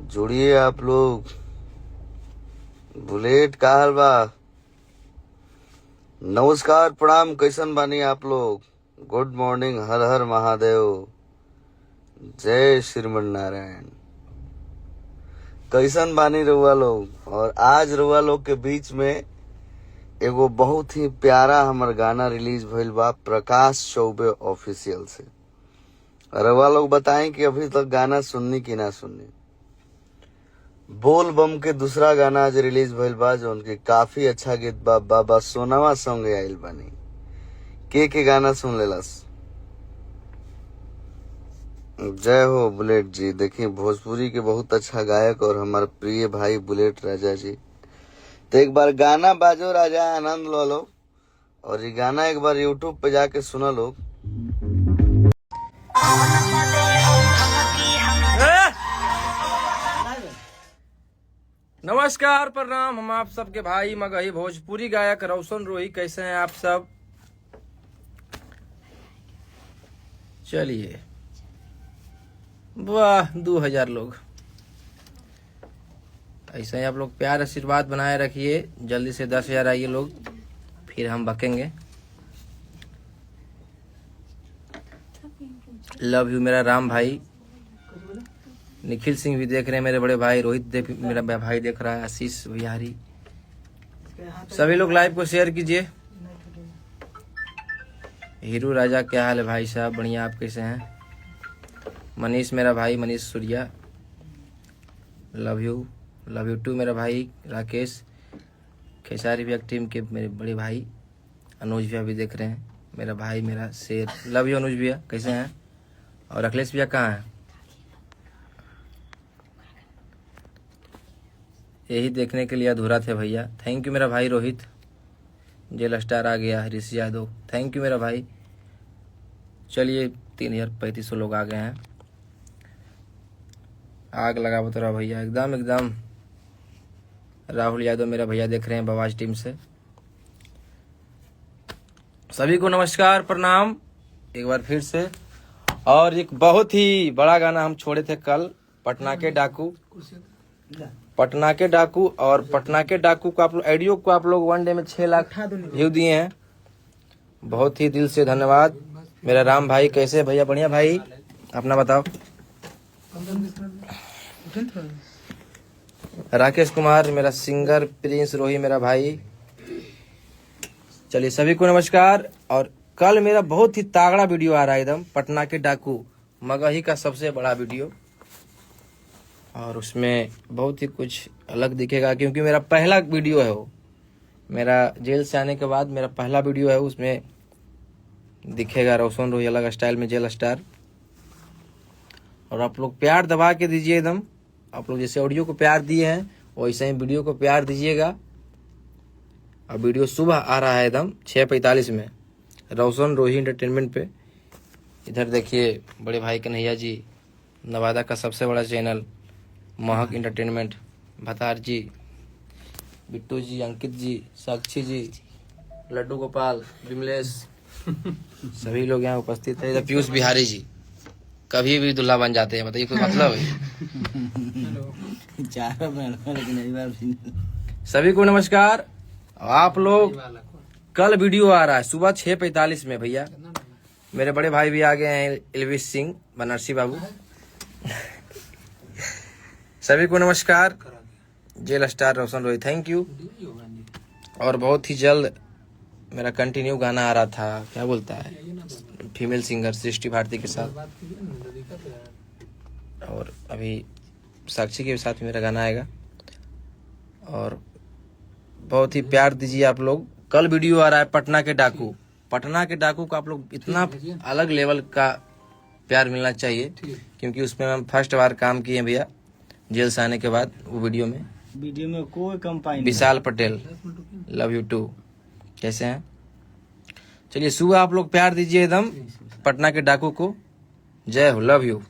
जुड़िए आप लोग। बुलेट का हाल बा? नमस्कार, प्रणाम, कैसन बानी आप लोग? गुड मॉर्निंग, हर हर महादेव, जय श्रीमन नारायण। कैसन बानी रउआ लोग? और आज रउआ लोग के बीच में एगो बहुत ही प्यारा हमर गाना रिलीज भइल बा प्रकाश चौबे ऑफिशियल से। रउआ लोग बताएं कि अभी तक गाना सुननी कि ना सुननी। बोल बम के दूसरा गाना आज रिलीज भइल बा जो उनके काफी अच्छा गीत बा। बाबा सोनावा सॉन्ग आइल बानी। के गाना सुन लेलस? जय हो बुलेट जी। देखिए, भोजपुरी के बहुत अच्छा गायक और हमारे प्रिय भाई बुलेट राजा जी। तो एक बार गाना बाजो राजा, आनंद लो लो। और ये गाना एक बार यूट्यूब पे जाके सुना लो। नमस्कार, प्रणाम। हम आप सबके भाई मगही भोजपुरी गायक रोशन रोही। कैसे हैं आप सब? चलिए, वाह 2000 लोग। ऐसे ही आप लोग प्यार आशीर्वाद बनाए रखिए। जल्दी से 10,000 आइए लोग, फिर हम बकेंगे। लव यू मेरा राम भाई। निखिल सिंह भी देख रहे हैं मेरे बड़े भाई। रोहित मेरा भाई देख रहा है। आशीष बिहारी, सभी लोग लाइव को शेयर कीजिए। हीरू राजा, क्या हाल है भाई साहब? बढ़िया, आप कैसे हैं? मनीष मेरा भाई, Manish Surya, love you too मेरा भाई। राकेश खेसारी भी टीम के मेरे बड़े भाई। अनुज भैया भी देख रहे हैं, मेरा भाई, मेरा शेर। लव यू अनुज भैया, कैसे हैं? और अखिलेश भैया कहाँ हैं? यही देखने के लिए अधूरा थे भैया। थैंक यू मेरा भाई रोहित। जेल स्टार आ गया। ऋषि यादव, थैंक यू मेरा भाई। चलिए, 3,3500 लोग आ गए हैं। आग लगा बतरा भैया, एकदम एकदम। राहुल यादव मेरा भैया देख रहे हैं बवाज टीम से। सभी को नमस्कार, प्रणाम एक बार फिर से। और एक बहुत ही बड़ा गाना हम छोड़े थे कल, पटना के डाकू। और पटना के डाकू को आप लोग ऑडियो को आप लोग 1 डे में 6 लाख व्यू दिए हैं। बहुत ही दिल से धन्यवाद मेरा राम भाई। कैसे भैया? बढ़िया भाई, अपना बताओ। राकेश कुमार मेरा सिंगर, प्रिंस रोही मेरा भाई। चलिए, सभी को नमस्कार। और कल मेरा बहुत ही तागड़ा वीडियो आ रहा है, एकदम पटना के डाकू, मगही का सबसे बड़ा वीडियो। और उसमें बहुत ही कुछ अलग दिखेगा, क्योंकि मेरा पहला वीडियो है वो। मेरा जेल से आने के बाद मेरा पहला वीडियो है। उसमें दिखेगा रोशन रोही अलग स्टाइल में, जेल स्टार। और आप लोग प्यार दबा के दीजिए एकदम। आप लोग जैसे ऑडियो को प्यार दिए हैं वैसे ही वीडियो को प्यार दीजिएगा। और वीडियो सुबह आ रहा है एकदम 6:45 में, रोशन रोही एंटरटेनमेंट पे। इधर देखिए बड़े भाई कन्हैया जी, नवादा का सबसे बड़ा चैनल महक एंटरटेनमेंट, भतार जी, बिट्टू जी, अंकित जी, साक्षी जी, लड्डू गोपाल, विमलेश, सभी लोग यहाँ उपस्थित है। इधर पीयूष बिहारी जी, कभी भी दूल्हा बन जाते हैं, बताइए कोई मतलब है? सभी को नमस्कार। आप लोग कल वीडियो आ रहा है सुबह 6:45 में भैया। मेरे बड़े भाई भी आ गए हैं, एलविश सिंह, बनारसी बाबू। सभी को नमस्कार। जेल स्टार रोशन रोही, थैंक यू। और बहुत ही जल्द मेरा कंटिन्यू गाना आ रहा था, क्या बोलता है, फीमेल सिंगर सृष्टि भारती के साथ। और अभी साक्षी के साथ मेरा गाना आएगा। और बहुत ही प्यार दीजिए आप लोग। कल वीडियो आ रहा है पटना के डाकू। पटना के डाकू को आप लोग इतना अलग लेवल का प्यार मिलना चाहिए, क्योंकि उसमें हम फर्स्ट बार काम किए भैया जेल से आने के बाद। वो वीडियो में कोई कंपाइन। विशाल पटेल, लव यू टू, कैसे हैं? चलिए, सुबह आप लोग प्यार दीजिए एकदम पटना के डाकू को। जय हो, लव यू।